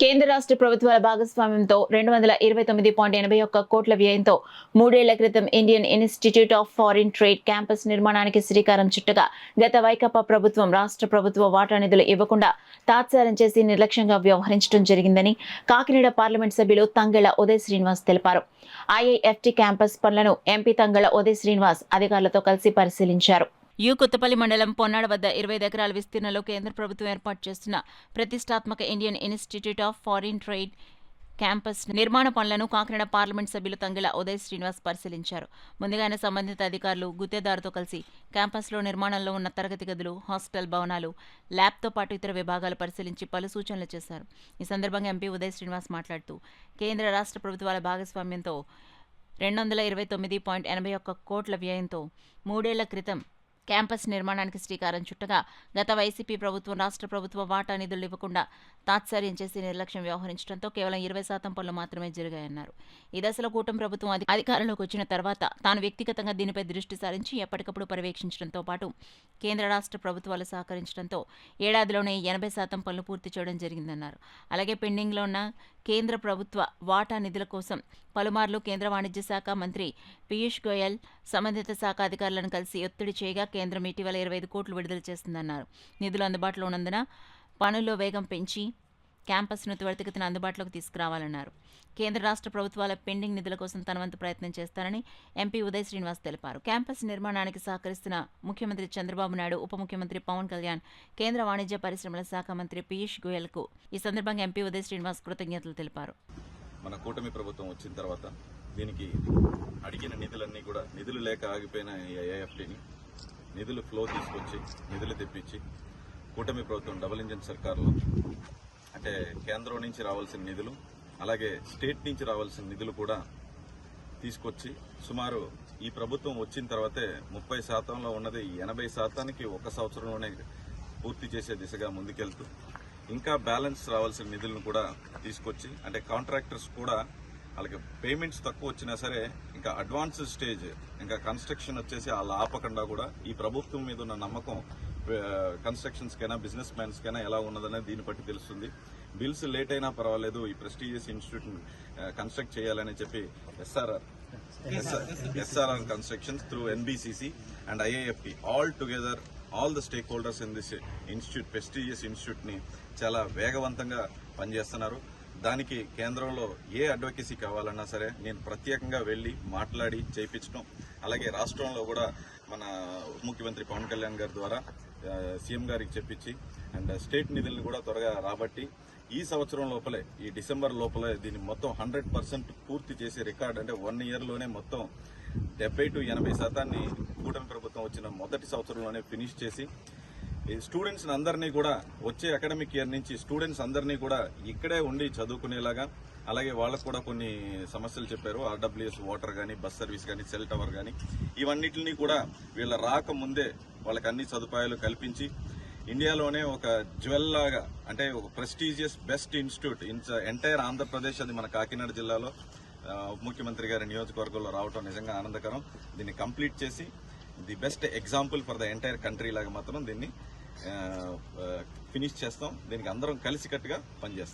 కేంద్ర రాష్ట్ర ప్రభుత్వాల భాగస్వామ్యంతో 229.81 కోట్ల వ్యయంతో 3 ఏళ్ల క్రితం Indian institute of foreign trade campus నిర్మాణానికి శ్రీకారం చుట్టగా గత వైకాపా ప్రభుత్వం రాష్ట్ర ప్రభుత్వ వాటా నిధులు ఇవ్వకుండా తాత్సారం చేసి నిర్లక్ష్యంగా వ్యవహరించడం జరిగిందని కాకినాడ పార్లమెంట్ సభ్యులు తంగెళ్ల ఉదయ్ శ్రీనివాస్ తెలిపారు. ఐఐఎఫ్టి క్యాంపస్ పనులను ఎంపీ తంగెళ్ల ఉదయ్ శ్రీనివాస్ అధికారులతో కలిసి పరిశీలించారు. కొత్తపల్లి మండలం పొన్నాడ వద్ద 25 ఎకరాల విస్తీర్ణంలో కేంద్ర ప్రభుత్వం ఏర్పాటు చేస్తున్న ప్రతిష్టాత్మక Indian institute of foreign trade campus నిర్మాణ పనులను కాకినాడ పార్లమెంట్ సభ్యులు తంగెళ్ల ఉదయ్ శ్రీనివాస్ పరిశీలించారు. ముందుగానే సంబంధిత అధికారులు గుత్తేదారుతో కలిసి క్యాంపస్లో నిర్మాణంలో ఉన్న తరగతి గదులు, హాస్టల్ భవనాలు, ల్యాబ్తో పాటు ఇతర విభాగాలు పరిశీలించి పలు సూచనలు చేశారు. ఈ సందర్భంగా ఎంపీ ఉదయ్ శ్రీనివాస్ మాట్లాడుతూ కేంద్ర రాష్ట్ర ప్రభుత్వాల భాగస్వామ్యంతో 229.81 కోట్ల వ్యయంతో 3 ఏళ్ల క్రితం క్యాంపస్ నిర్మాణానికి శ్రీకారం చుట్టగా గత వైసీపీ ప్రభుత్వం రాష్ట్ర ప్రభుత్వ వాటా నిధులు ఇవ్వకుండా తాత్సార్యం చేసి నిర్లక్ష్యం వ్యవహరించడంతో కేవలం 20% పనులు మాత్రమే జరిగాయన్నారు. ఈ దశలో కూటమి ప్రభుత్వం అధికారంలోకి వచ్చిన తర్వాత తాను వ్యక్తిగతంగా దీనిపై దృష్టి సారించి ఎప్పటికప్పుడు పర్యవేక్షించడంతో పాటు కేంద్ర రాష్ట్ర ప్రభుత్వాలు సహకరించడంతో ఏడాదిలోనే 80% పనులు పూర్తి చేయడం జరిగిందన్నారు. అలాగే పెండింగ్లో ఉన్న కేంద్ర ప్రభుత్వ వాటా నిధుల కోసం పలుమార్లు కేంద్ర వాణిజ్య శాఖ మంత్రి పీయూష్ గోయల్ సంబంధిత శాఖ అధికారులను కలిసి ఒత్తిడి చేయగా కేంద్రం ఇటీవల 25 కోట్లు విడుదల చేస్తుందన్నారు. నిధులు అందుబాటులో ఉన్నందున పనుల్లో వేగం పెంచి క్యాంపస్ను త్వరితగతిన అందుబాటులోకి తీసుకురావాలన్నారు. కేంద్ర రాష్ట్ర ప్రభుత్వాల పెండింగ్ నిధుల కోసం తన వంతు ప్రయత్నం చేస్తారని ఎంపీ ఉదయ్ శ్రీనివాస్ తెలిపారు. క్యాంపస్ నిర్మాణానికి సహకరిస్తున్న ముఖ్యమంత్రి చంద్రబాబు నాయుడు, ఉప ముఖ్యమంత్రి పవన్ కళ్యాణ్, కేంద్ర వాణిజ్య పరిశ్రమల శాఖ మంత్రి పీయూష్ గోయల్కు ఈ సందర్భంగా ఎంపీ ఉదయ్ శ్రీనివాస్ కృతజ్ఞతలు తెలిపారు. మన కూటమి ప్రభుత్వం వచ్చిన తర్వాత దీనికి అడిగిన నిధులన్నీ కూడా నిధులు లేక ఆగిపోయిన ఐఐఎఫ్టీని నిధులు ఫ్లో తీసుకొచ్చి నిధులు తెప్పించి కూటమి ప్రభుత్వం డబుల్ ఇంజిన్ సర్కార్లో అంటే కేంద్రం నుంచి రావాల్సిన నిధులు అలాగే స్టేట్ నుంచి రావాల్సిన నిధులు కూడా తీసుకొచ్చి సుమారు ఈ ప్రభుత్వం వచ్చిన తర్వాతే 30%లో ఉన్నది 80%కి ఒక సంవత్సరంలోనే పూర్తి చేసే దిశగా ముందుకెళ్తూ ఇంకా బ్యాలెన్స్ రావాల్సిన నిధులను కూడా తీసుకొచ్చి అంటే కాంట్రాక్టర్స్ కూడా వాళ్ళకి పేమెంట్స్ తక్కువ వచ్చినా సరే ఇంకా అడ్వాన్స్ స్టేజ్ ఇంకా కన్స్ట్రక్షన్ వచ్చేసి వాళ్ళ ఆపకుండా కూడా ఈ ప్రభుత్వం మీద ఉన్న నమ్మకం కన్స్ట్రక్షన్స్కైనా బిజినెస్ మ్యాన్స్కైనా ఎలా ఉన్నదనేది దీన్ని బట్టి తెలుస్తుంది. బిల్స్ లేట్ అయినా పర్వాలేదు ఈ ప్రెస్టీజియస్ ఇన్స్టిట్యూట్ కన్స్ట్రక్ట్ చేయాలని చెప్పి SRR constructions through NBCC and IIFT all the stake holders in this institute prestigious institute ని చాలా వేగవంతంగా పనిచేస్తున్నారు. దానికి కేంద్రంలో ఏ అడ్వకేసీ కావాలన్నా సరే నేను ప్రత్యేకంగా వెళ్లి మాట్లాడి చేయించడం, అలాగే రాష్ట్రంలో కూడా మన ముఖ్యమంత్రి పవన్ కళ్యాణ్ గారి ద్వారా సీఎం గారికి చెప్పించి అండ్ స్టేట్ నిధులను కూడా త్వరగా రాబట్టి ఈ సంవత్సరం లోపలే ఈ డిసెంబర్ లోపలే దీన్ని మొత్తం 100% పూర్తి చేసే రికార్డ్ అంటే 1 ఇయర్లోనే మొత్తం 70 to 80% కూటమి ప్రభుత్వం వచ్చిన మొదటి సంవత్సరంలోనే ఫినిష్ చేసి స్టూడెంట్స్ అందరినీ కూడా వచ్చే అకాడమిక్ ఇయర్ నుంచి స్టూడెంట్స్ అందరినీ కూడా ఇక్కడే ఉండి చదువుకునేలాగా అలాగే వాళ్ళకు కూడా కొన్ని సమస్యలు చెప్పారు. ఆర్డబ్ల్యూఎస్ వాటర్ కానీ బస్ సర్వీస్ కానీ సెల్ టవర్ కానీ ఇవన్నిటిని కూడా వీళ్ళ రాకముందే వాళ్ళకి అన్ని సదుపాయాలు కల్పించి ఇండియాలోనే ఒక జ్యువెల్ లాగా అంటే ఒక prestigious best institute entire Andhra Pradesh అది మన కాకినాడ జిల్లాలో ముఖ్యమంత్రి గారి నియోజకవర్గంలో రావడం నిజంగా ఆనందకరం. దీన్ని కంప్లీట్ చేసి the best example for the entire country లాగా మాత్రం దీన్ని ఫినిష్ చేస్తాం. దీనికి అందరం కలిసికట్టుగా పనిచేస్తాం.